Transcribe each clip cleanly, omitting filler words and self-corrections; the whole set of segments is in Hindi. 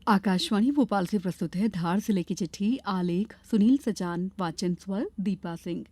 आकाशवाणी भोपाल से प्रस्तुत है धार जिले की चिट्ठी। आलेख सुनील सजान, वाचन स्वर दीपा सिंह।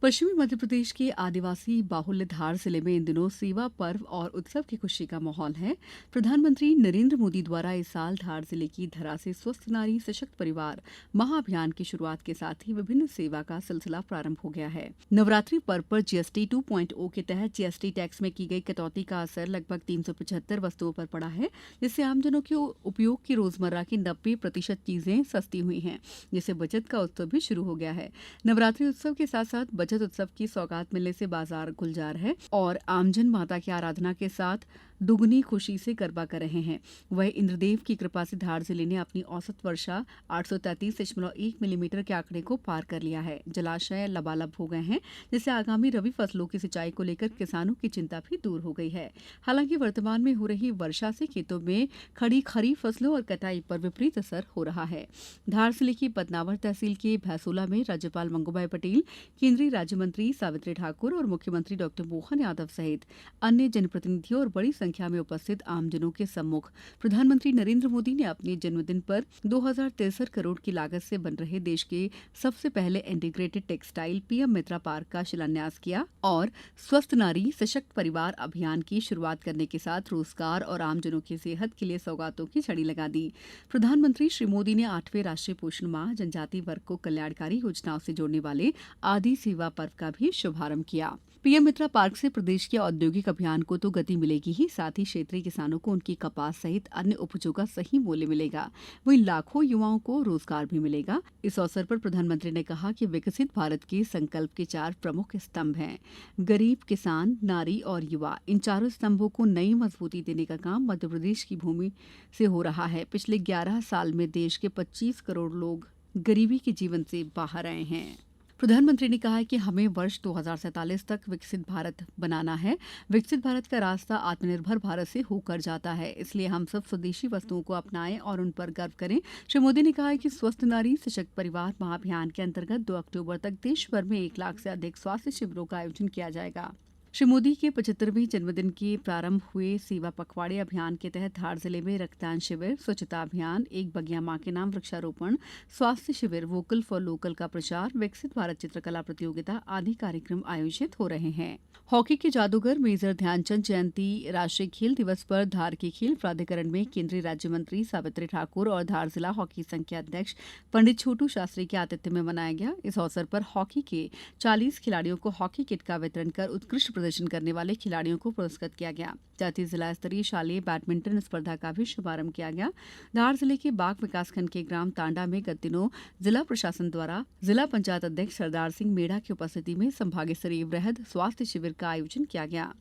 पश्चिमी मध्य प्रदेश के आदिवासी बाहुल्य धार जिले में इन दिनों सेवा पर्व और उत्सव की खुशी का माहौल है। प्रधानमंत्री नरेंद्र मोदी द्वारा इस साल धार जिले की धरा से स्वस्थ नारी सशक्त परिवार महाअभियान की शुरुआत के साथ ही विभिन्न सेवा का सिलसिला प्रारंभ हो गया है। नवरात्रि पर्व पर जीएसटी 2.0 के तहत जीएसटी टैक्स में की गई कटौती का असर लगभग 375 वस्तुओं पर पड़ा है, जिससे आमजनों के उपयोग की रोजमर्रा की 90% चीजें सस्ती हुई हैं, जिससे बचत का उत्सव भी शुरू हो गया है। नवरात्रि उत्सव के साथ साथ बचत उत्सव की सौगात मिलने से बाजार गुलजार है और आमजन माता की आराधना के साथ दुगनी खुशी से गरबा कर रहे हैं। वहीं इंद्रदेव की कृपा से धार जिले ने अपनी औसत वर्षा 833.1 मिलीमीटर के आंकड़े को पार कर लिया है। जलाशय लबालब हो गए हैं, जिससे आगामी रबी फसलों की सिंचाई को लेकर किसानों की चिंता भी दूर हो गई है। हालांकि वर्तमान में हो रही वर्षा से खेतों में खड़ी खरीफ फसलों और कटाई पर विपरीत असर हो रहा है। धार जिले की बदनावर तहसील के भैंसोला में राज्यपाल मंगूभाई पटेल, केंद्रीय राज्य मंत्री सावित्री ठाकुर और मुख्यमंत्री डॉक्टर मोहन यादव सहित अन्य जनप्रतिनिधियों और बड़ी संख्या में उपस्थित आमजनों के सम्मुख प्रधानमंत्री नरेंद्र मोदी ने अपने जन्मदिन पर 2063 करोड़ की लागत से बन रहे देश के सबसे पहले इंटीग्रेटेड टेक्सटाइल पीएम मित्रा पार्क का शिलान्यास किया और स्वस्थ नारी सशक्त परिवार अभियान की शुरुआत करने के साथ रोजगार और आमजनों की सेहत के लिए सौगातों की छड़ी लगा दी। प्रधानमंत्री श्री मोदी ने 8वें राष्ट्रीय पोषण माह, जनजातीय वर्ग को कल्याणकारी योजनाओं से जोड़ने वाले आदि सेवा पर्व का भी शुभारंभ किया। पीएम मित्रा पार्क से प्रदेश के औद्योगिक अभियान को तो गति मिलेगी ही, साथ ही क्षेत्रीय किसानों को उनकी कपास सहित अन्य उपजों का सही मूल्य मिलेगा। वहीं लाखों युवाओं को रोजगार भी मिलेगा। इस अवसर पर प्रधानमंत्री ने कहा कि विकसित भारत के संकल्प के 4 प्रमुख स्तंभ हैं: गरीब, किसान, नारी और युवा। इन चारों स्तंभों को नई मजबूती देने का काम मध्य प्रदेश की भूमि से हो रहा है। पिछले 11 साल में देश के 25 करोड़ लोग गरीबी के जीवन से बाहर आए हैं। प्रधानमंत्री ने कहा है कि हमें वर्ष 2047 तक विकसित भारत बनाना है। विकसित भारत का रास्ता आत्मनिर्भर भारत से होकर जाता है, इसलिए हम सब स्वदेशी वस्तुओं को अपनाएं और उन पर गर्व करें। श्री मोदी ने कहा है कि स्वस्थ नारी सशक्त परिवार महाअभियान के अंतर्गत 2 अक्टूबर तक देश भर में 1 लाख से अधिक स्वास्थ्य शिविरों का आयोजन किया जाएगा। श्री मोदी के 75वें जन्मदिन के प्रारंभ हुए सेवा पखवाड़े अभियान के तहत धार जिले में रक्तदान शिविर, स्वच्छता अभियान, एक बगिया मां के नाम वृक्षारोपण, स्वास्थ्य शिविर, वोकल फॉर लोकल का प्रचार, विकसित भारत चित्रकला प्रतियोगिता आदि कार्यक्रम आयोजित हो रहे हैं। हॉकी के जादूगर मेजर ध्यानचंद जयंती राष्ट्रीय खेल दिवस पर धार के खेल प्राधिकरण में केंद्रीय राज्य मंत्री सावित्री ठाकुर और धार जिला हॉकी संघ के अध्यक्ष पंडित छोटू शास्त्री के आतिथ्य में मनाया गया। इस अवसर पर हॉकी के 40 खिलाड़ियों को हॉकी किट का वितरण कर उत्कृष्ट प्रदर्शन करने वाले खिलाड़ियों को पुरस्कृत किया गया। साथ ही जिला स्तरीय शालेय बैडमिंटन स्पर्धा का भी शुभारंभ किया गया। धार जिले के बाग विकासखंड के ग्राम तांडा में गत दिनों जिला प्रशासन द्वारा जिला पंचायत अध्यक्ष सरदार सिंह मेढ़ा की उपस्थिति में संभाग स्तरीय वृहद स्वास्थ्य शिविर का आयोजन किया गया।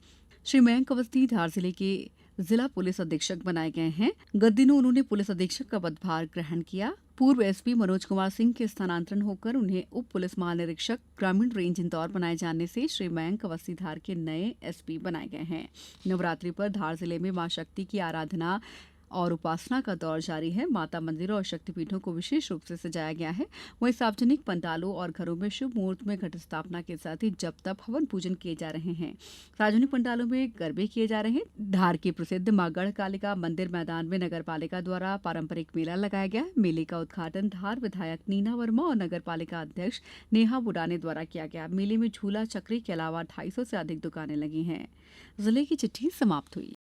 श्री मयंक अवस्थी धार जिले के जिला पुलिस अधीक्षक बनाए गए हैं। गत दिनों उन्होंने पुलिस अधीक्षक का पदभार ग्रहण किया। पूर्व एसपी मनोज कुमार सिंह के स्थानांतरण होकर उन्हें उप पुलिस महानिरीक्षक ग्रामीण रेंज इंदौर बनाए जाने से श्री मयंक अवस्थी धार के नए एसपी बनाए गए हैं। नवरात्रि पर धार जिले में मां शक्ति की आराधना और उपासना का दौर जारी है। माता मंदिरों और शक्तिपीठों को विशेष रूप से सजाया गया है। वहीं सार्वजनिक पंडालों और घरों में शुभ मुहूर्त में घट स्थापना के साथ ही जप तप हवन पूजन किए जा रहे हैं। सार्वजनिक पंडालों में गरबे किए जा रहे हैं। धार के प्रसिद्ध मां गढ़कालिका मंदिर मैदान में नगर पालिका द्वारा पारंपरिक मेला लगाया गया। मेले का उद्घाटन धार विधायक नीना वर्मा और नगर पालिका अध्यक्ष नेहा बुडाने द्वारा किया गया। मेले में झूला चक्री के अलावा 250 से अधिक दुकानें लगी हैं। जिले की चिट्ठी समाप्त हुई।